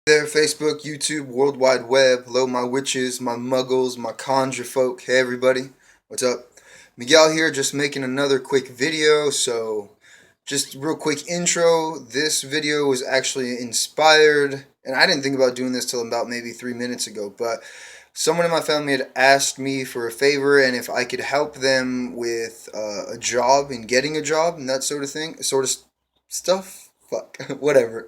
There, Facebook, YouTube, World Wide Web. Hello, my witches, my muggles, my conjure folk. Hey, everybody. What's up? Miguel here, just making another quick video. So, just real quick intro. This video was actually inspired, and I didn't think about doing this till about maybe 3 minutes ago, but someone in my family had asked me for a favor and if I could help them with a job and getting a job and that sort of thing, stuff. Fuck, whatever.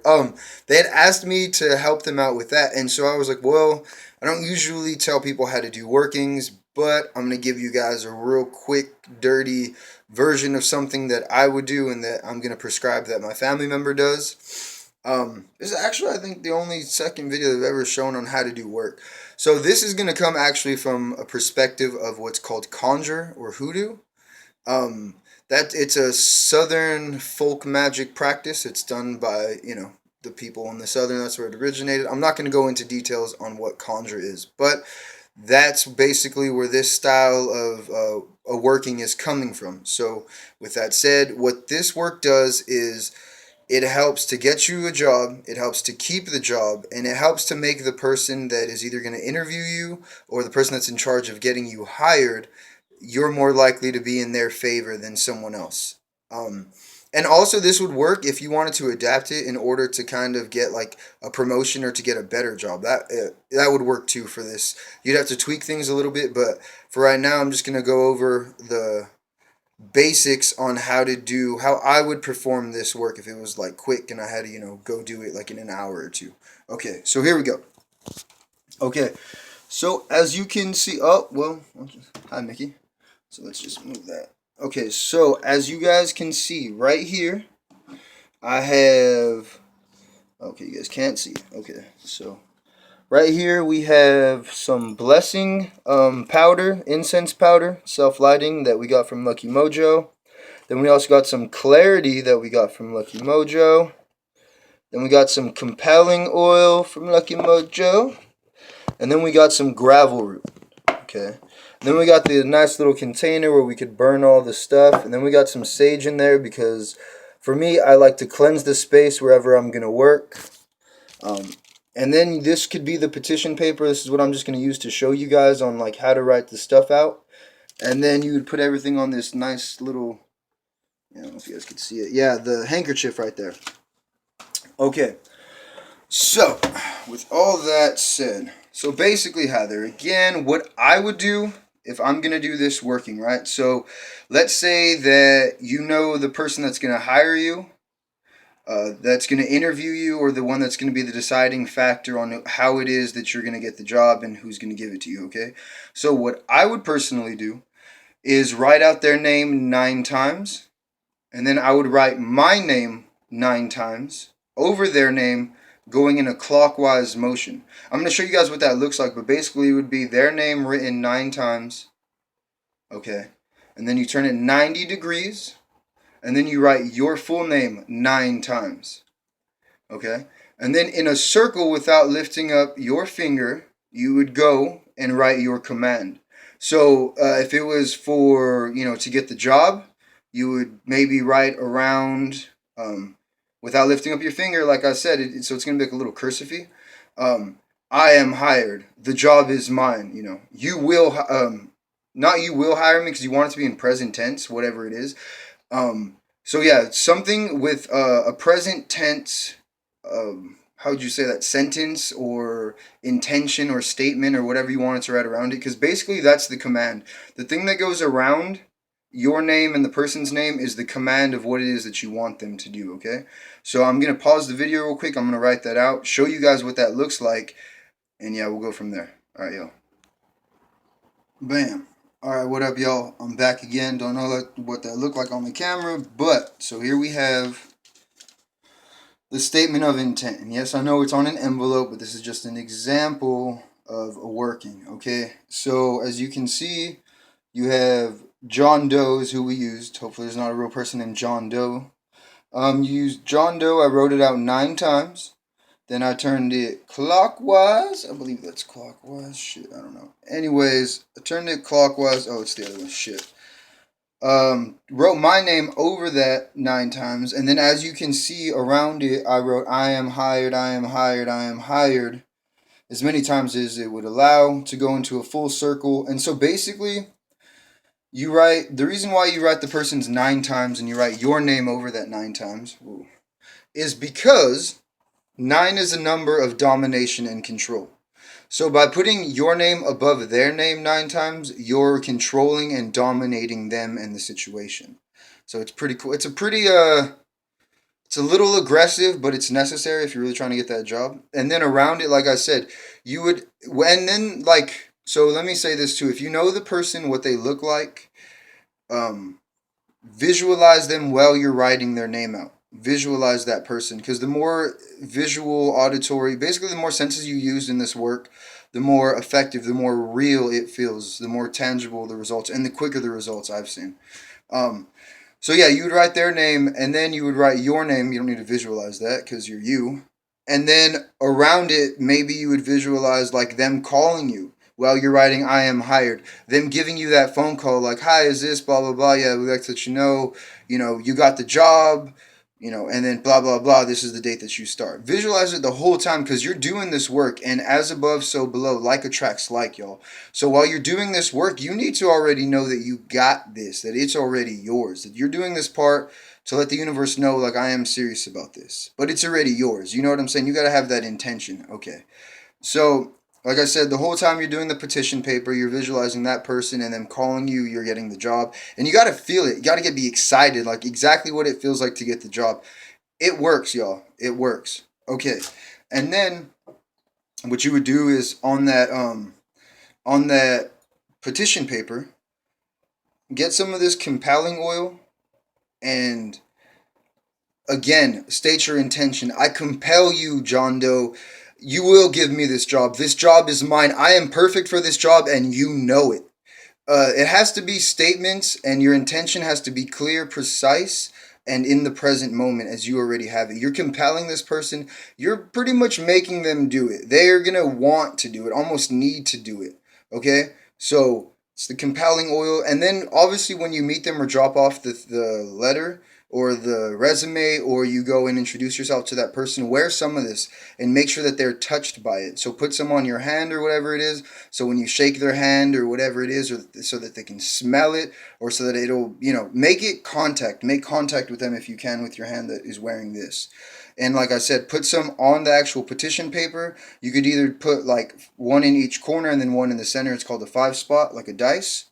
They had asked me to help them out with that, and so I was like, well, I don't usually tell people how to do workings, but I'm gonna give you guys a real quick, dirty version of something that I would do and that I'm gonna prescribe that my family member does. This is actually, I think, the only second video I've ever shown on how to do work. So this is gonna come actually from a perspective of what's called conjure or hoodoo. Um, that it's a southern folk magic practice. It's done by, the people in the southern. That's where it originated. I'm not going to go into details on what conjure is, but that's basically where this style of a working is coming from. So, with that said, what this work does is it helps to get you a job, it helps to keep the job, and it helps to make the person that is either going to interview you or the person that's in charge of getting you hired, you're more likely to be in their favor than someone else. Um, and also, this would work if you wanted to adapt it in order to kind of get like a promotion or to get a better job. That would work too for this. You'd have to tweak things a little bit, but for right now, I'm just gonna go over the basics on how I would perform this work if it was like quick and I had to go do it like in an hour or two. Okay, so here we go. Okay, so as you can see, hi Mickey. So let's just move that. Okay, so as you guys can see right here, I have. Okay, you guys can't see. Okay, so right here we have some blessing powder, incense powder, self-lighting that we got from Lucky Mojo. Then we also got some clarity that we got from Lucky Mojo. Then we got some compelling oil from Lucky Mojo. And then we got some gravel root. Okay. And then we got the nice little container where we could burn all the stuff. And then we got some sage in there because for me, I like to cleanse the space wherever I'm going to work. And then this could be the petition paper. This is what I'm just going to use to show you guys on like how to write the stuff out. And then you would put everything on this nice little, I don't know if you guys could see it. Yeah, the handkerchief right there. Okay. So, with all that said, so basically, Heather, again, what I would do if I'm going to do this working, right? So, let's say that you know the person that's going to hire you, that's going to interview you, or the one that's going to be the deciding factor on how it is that you're going to get the job and who's going to give it to you, okay? So, what I would personally do is write out their name 9 times, and then I would write my name 9 times over their name, going in a clockwise motion. I'm going to show you guys what that looks like, but basically it would be their name written 9 times. Okay. And then you turn it 90 degrees, and then you write your full name 9 times. Okay. And then in a circle without lifting up your finger, you would go and write your command. So if it was for, to get the job, you would maybe write around without lifting up your finger, like I said, so it's going to be like a little cursive. I am hired. The job is mine. You will, not you will hire me because you want it to be in present tense, whatever it is. So yeah, something with a present tense, how would you say that, sentence or intention or statement or whatever you want it to write around it, because basically that's the command. The thing that goes around your name and the person's name is the command of what it is that you want them to do, okay? So I'm going to pause the video real quick. I'm going to write that out, show you guys what that looks like, and yeah, we'll go from there. All right, yo. Bam. All right, what up, y'all? I'm back again. Don't know what that looked like on the camera, but so here we have the statement of intent. And yes, I know it's on an envelope, but this is just an example of a working, okay? So as you can see, you have John Doe is who we used. Hopefully there's not a real person named John Doe. You used John Doe. I wrote it out 9 times. Then I turned it clockwise. I believe that's clockwise. Shit, I don't know. Anyways, I turned it clockwise. Oh, it's the other one. Shit. Wrote my name over that 9 times, and then as you can see around it, I wrote I am hired, I am hired, I am hired, as many times as it would allow to go into a full circle. And so basically, you write the reason why you write the person's 9 times and you write your name over that 9 times is because 9 is a number of domination and control. So by putting your name above their name 9 times, you're controlling and dominating them and the situation. So it's pretty cool. It's a little aggressive, but it's necessary if you're really trying to get that job. And then around it, like I said, you would, and then like, so let me say this too. If you know the person, what they look like, um, visualize them while you're writing their name out. Visualize that person, because the more visual, auditory, basically the more senses you use in this work, the more effective, the more real it feels, the more tangible the results, and the quicker the results I've seen. Um, so yeah, you would write their name, and then you would write your name. You don't need to visualize that because you're you. And then around it, maybe you would visualize like them calling you while you're writing I am hired. Them giving you that phone call like, hi, is this blah blah blah? Yeah, we'd like to let you know, you got the job, and then blah blah blah. This is the date that you start. Visualize it the whole time because you're doing this work, and as above, so below. Like attracts like, y'all. So while you're doing this work, you need to already know that you got this, that it's already yours, that you're doing this part to let the universe know, like, I am serious about this, but it's already yours. You know what I'm saying? You got to have that intention. Okay. So, like I said, the whole time you're doing the petition paper, you're visualizing that person and them calling you, you're getting the job. And you got to feel it. You got to be excited, like exactly what it feels like to get the job. It works, y'all. It works. Okay. And then what you would do is on that petition paper, get some of this compelling oil and again, state your intention. I compel you, John Doe. You will give me this job. This job is mine. I am perfect for this job, and you know it. It has to be statements, and your intention has to be clear, precise, and in the present moment as you already have it. You're compelling this person. You're pretty much making them do it. They are going to want to do it, almost need to do it. Okay? So it's the compelling oil. And then obviously when you meet them or drop off the letter or the resume, or you go and introduce yourself to that person, wear some of this and make sure that they're touched by it. So put some on your hand or whatever it is. So when you shake their hand or whatever it is, or so that they can smell it, or so that it'll, make contact. Make contact with them if you can with your hand that is wearing this. And like I said, put some on the actual petition paper. You could either put like one in each corner and then one in the center. It's called a 5-spot, like a dice.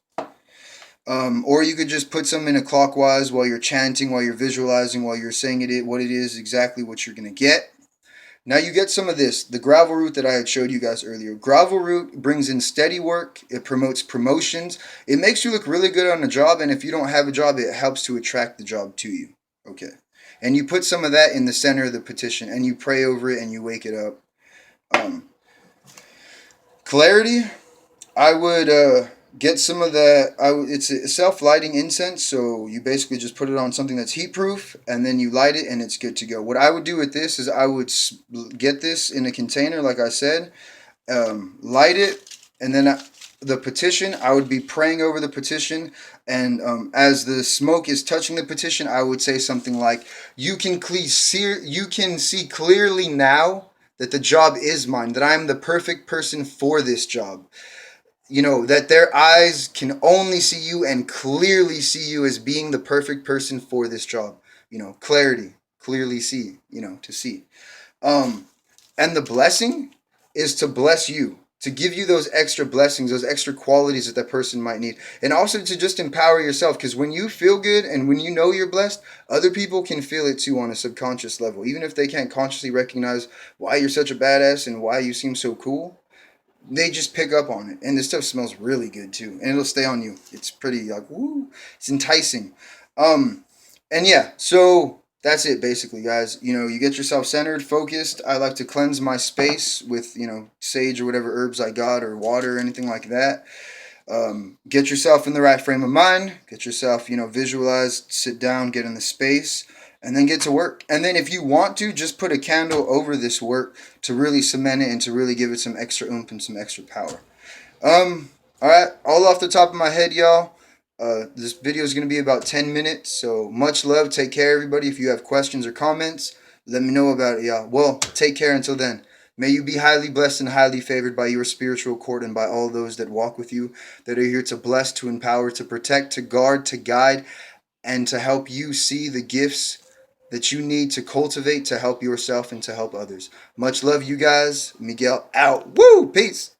Or you could just put some in a clockwise while you're chanting, while you're visualizing, while you're saying what it is, exactly what you're going to get. Now you get some of this, the gravel root that I had showed you guys earlier. Gravel root brings in steady work. It promotes promotions. It makes you look really good on a job, and if you don't have a job, it helps to attract the job to you. Okay. And you put some of that in the center of the petition, and you pray over it, and you wake it up. Clarity, I would get some of that. It's a self-lighting incense, so you basically just put it on something that's heat-proof, and then you light it, and it's good to go. What I would do with this is I would get this in a container, like I said, light it, and then the petition, I would be praying over the petition, and as the smoke is touching the petition, I would say something like, you can see clearly now that the job is mine, that I am the perfect person for this job. That their eyes can only see you and clearly see you as being the perfect person for this job. Clarity, clearly see, to see. And the blessing is to bless you, to give you those extra blessings, those extra qualities that person might need. And also to just empower yourself, because when you feel good and when you know you're blessed, other people can feel it too on a subconscious level. Even if they can't consciously recognize why you're such a badass and why you seem so cool, they just pick up on it. And this stuff smells really good too, and it'll stay on you. It's pretty like, woo, it's enticing. And yeah, so that's it basically, guys. You get yourself centered, focused. I like to cleanse my space with sage or whatever herbs I got, or water or anything like that. Get yourself in the right frame of mind. Get yourself visualize, sit down, get in the space, and then get to work. And then if you want to, just put a candle over this work to really cement it and to really give it some extra oomph and some extra power. All right, all off the top of my head, y'all. This video is going to be about 10 minutes, so much love. Take care, everybody. If you have questions or comments, let me know about it, y'all. Well, take care until then. May you be highly blessed and highly favored by your spiritual court and by all those that walk with you, that are here to bless, to empower, to protect, to guard, to guide, and to help you see the gifts that you need to cultivate to help yourself and to help others. Much love, you guys. Miguel out. Woo! Peace.